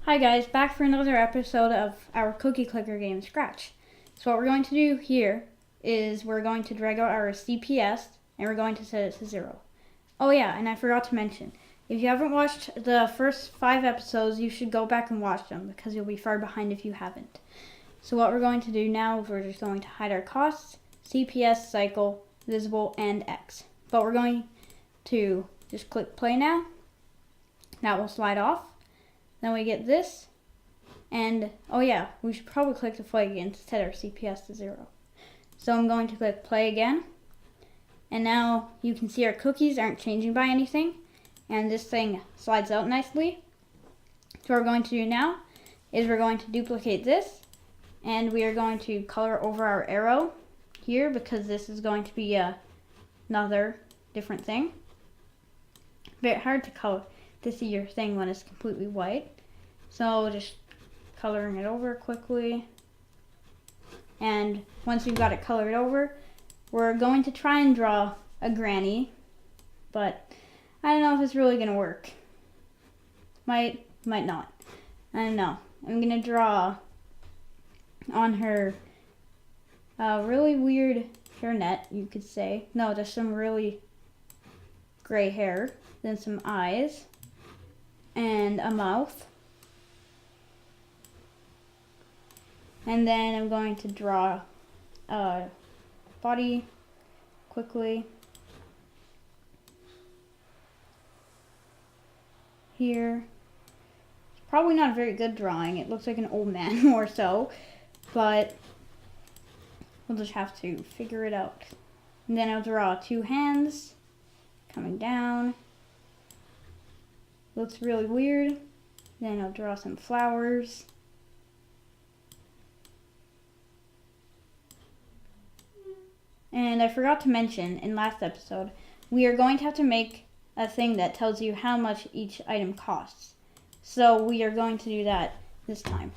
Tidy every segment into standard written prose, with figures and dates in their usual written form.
Hi guys, back for another episode of our cookie clicker game, Scratch. So what we're going to do here is we're going to drag out our CPS and we're going to set it to 0. Oh yeah, and I forgot to mention, if you haven't watched the first 5 episodes, you should go back and watch them because you'll be far behind if you haven't. So what we're going to do now is we're just going to hide our costs, CPS, cycle, visible, and X. But we're going to just click play now. That will slide off. Then we get this, and oh yeah, we should probably click the flag again to set our CPS to 0. So I'm going to click play again, and now you can see our cookies aren't changing by anything, and this thing slides out nicely. So what we're going to do now is we're going to duplicate this, and we are going to color over our arrow here because this is going to be another different thing. Very hard to color to see your thing when it's completely white. So just coloring it over quickly. And once you've got it colored over, we're going to try and draw a granny, but I don't know if it's really gonna work. Might not. I don't know. I'm gonna draw on her really weird hairnet, you could say. No, just some really gray hair, then some eyes, and a mouth. And then I'm going to draw a body quickly. Here. It's probably not a very good drawing. It looks like an old man more so, but we'll just have to figure it out. And then I'll draw 2 hands coming down. Looks really weird. Then I'll draw some flowers. And I forgot to mention in last episode, we are going to have to make a thing that tells you how much each item costs. So we are going to do that this time.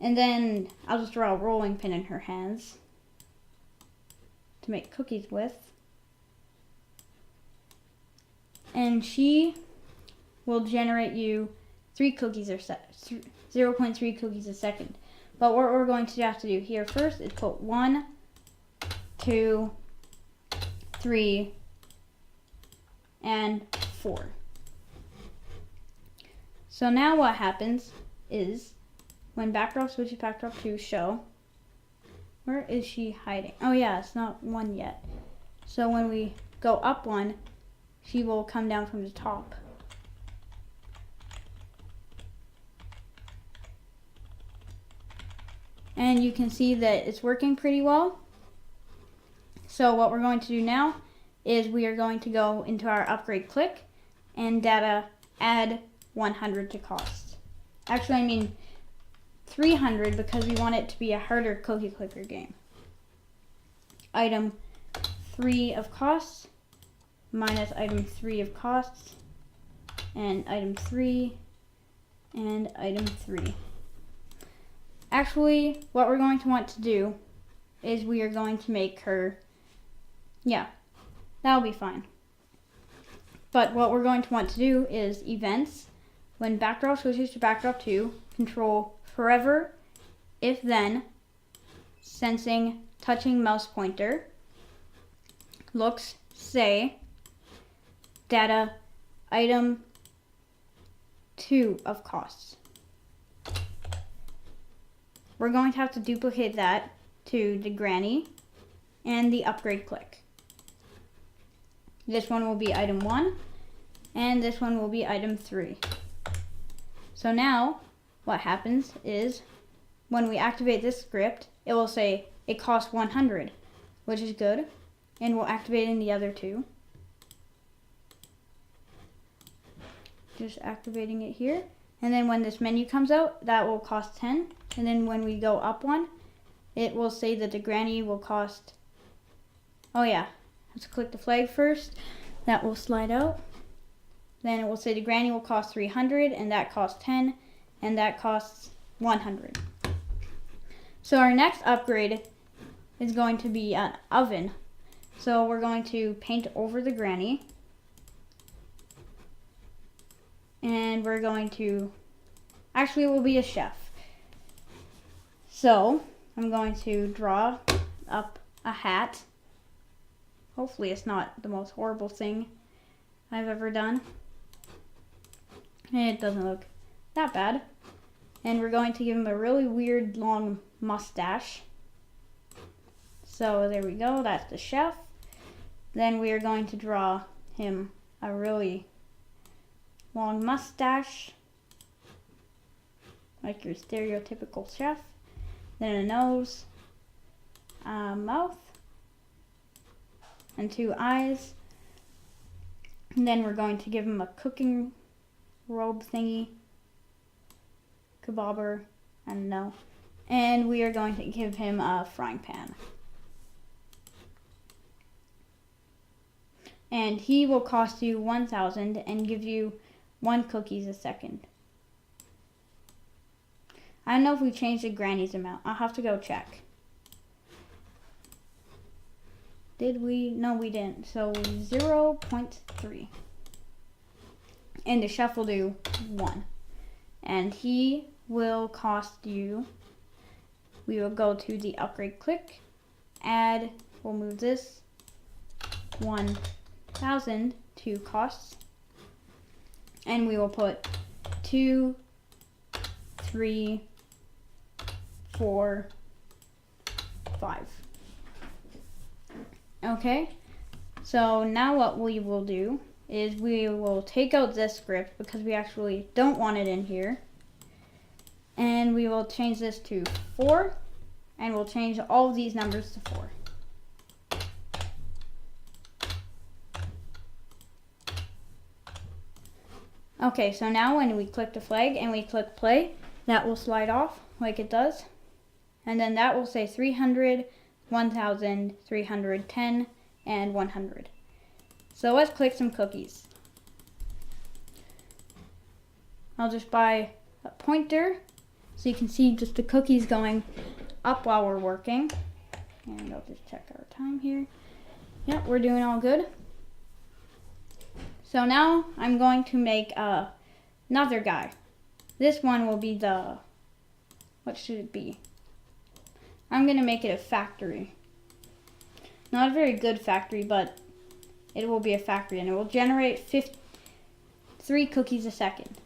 And then I'll just draw a rolling pin in her hands to make cookies with. And she will generate you 3 cookies or 0.3 cookies a second. But what we're going to have to do here first is put 1, 2, 3, and 4. So now what happens is when backdrop switches backdrop to show, where is she hiding? Oh yeah, it's not 1 yet. So when we go up 1, she will come down from the top. And you can see that it's working pretty well. So what we're going to do now is we are going to go into our upgrade click and data add 100 to cost. Actually, I mean 300 because we want it to be a harder cookie clicker game. Item 3 of costs minus item 3 of costs, and item 3 and item 3. Actually, what we're going to want to do is we are going to make her, yeah, that'll be fine. But what we're going to want to do is events, when backdrop switches to backdrop 2, control forever, if then, sensing touching mouse pointer, looks, say, data item 2 of costs. We're going to have to duplicate that to the granny and the upgrade click. This one will be item 1 and this one will be item 3. So now what happens is when we activate this script, it will say it costs 100, which is good, and we'll activate in the other 2. Just activating it here. And then when this menu comes out, that will cost 10. And then when we go up 1, it will say that the granny will cost, oh yeah, let's click the flag first. That will slide out. Then it will say the granny will cost 300, and that costs 10, and that costs 100. So our next upgrade is going to be an oven. So we're going to paint over the granny. And we're going to Actually, it will be a chef. So I'm going to draw up a hat. Hopefully it's not the most horrible thing I've ever done. And it doesn't look that bad. And we're going to give him a really weird long mustache. So there we go, that's the chef. Then we are going to draw him a really long mustache, like your stereotypical chef. Then a nose, a mouth, and 2 eyes. And then we're going to give him a cooking robe thingy, kebabber, I don't know. And we are going to give him a frying pan. And he will cost you 1,000 and give you 1 cookies a second. I don't know if we changed the granny's amount. I'll have to go check. Did we? No, we didn't. So 0.3. And the chef will do 1. And he will cost you, we will go to the upgrade click, add, we'll move this 1,000 to costs, and we will put 2, 3, 4, 5. Okay, so now what we will do is we will take out this script because we actually don't want it in here. And we will change this to 4, and we'll change all of these numbers to 4. Okay, so now when we click the flag and we click play, that will slide off like it does. And then that will say 300, 1,000, 310, and 100. So let's click some cookies. I'll just buy a pointer so you can see just the cookies going up while we're working. And I'll just check our time here. Yep, we're doing all good. So now I'm going to make another guy. This one will be the, what should it be? I'm going to make it a factory. Not a very good factory, but it will be a factory, and it will generate 3 cookies a second.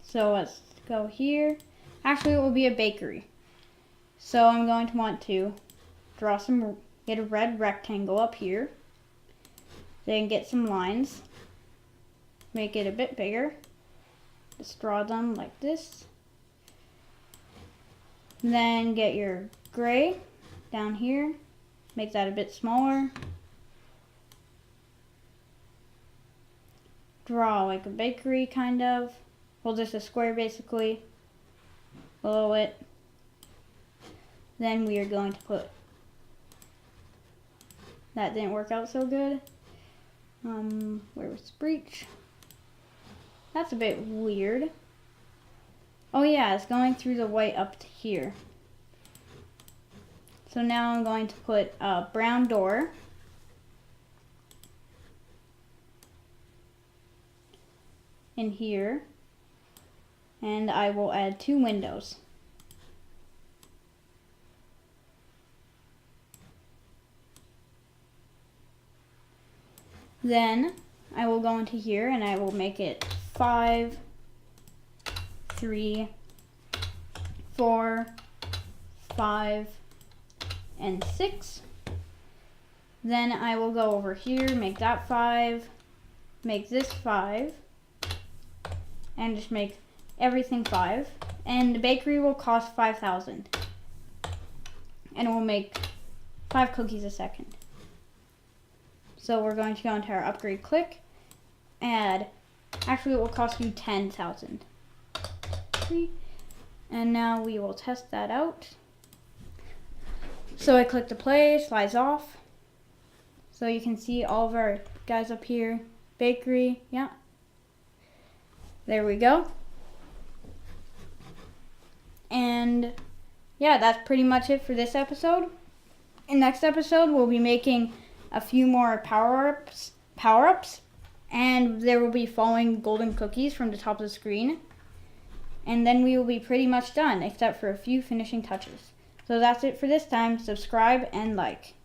So let's go here. Actually, it will be a bakery. So I'm going to want to get a red rectangle up here. Then get some lines. Make it a bit bigger. Just draw them like this. Then get your gray down here. Make that a bit smaller. Draw like a bakery kind of. Well, just a square basically below it. Then we are going to put, that didn't work out so good. Where was breach? That's a bit weird. Oh yeah, it's going through the white up to here. So now I'm going to put a brown door. In here. And I will add 2 windows. Then I will go into here and I will make it 5, 3, 4, 5, and 6. Then I will go over here, make that 5, make this 5, and just make everything 5. And the bakery will cost 5,000. And it will make 5 cookies a second. So we're going to go into our upgrade click, add, actually it will cost you 10,000. And now we will test that out. So I click to play, slides off. So you can see all of our guys up here. Bakery, yeah. There we go. And yeah, that's pretty much it for this episode. In next episode, we'll be making a few more power-ups, and there will be falling golden cookies from the top of the screen. and then we will be pretty much done, except for a few finishing touches. So that's it for this time. Subscribe and like.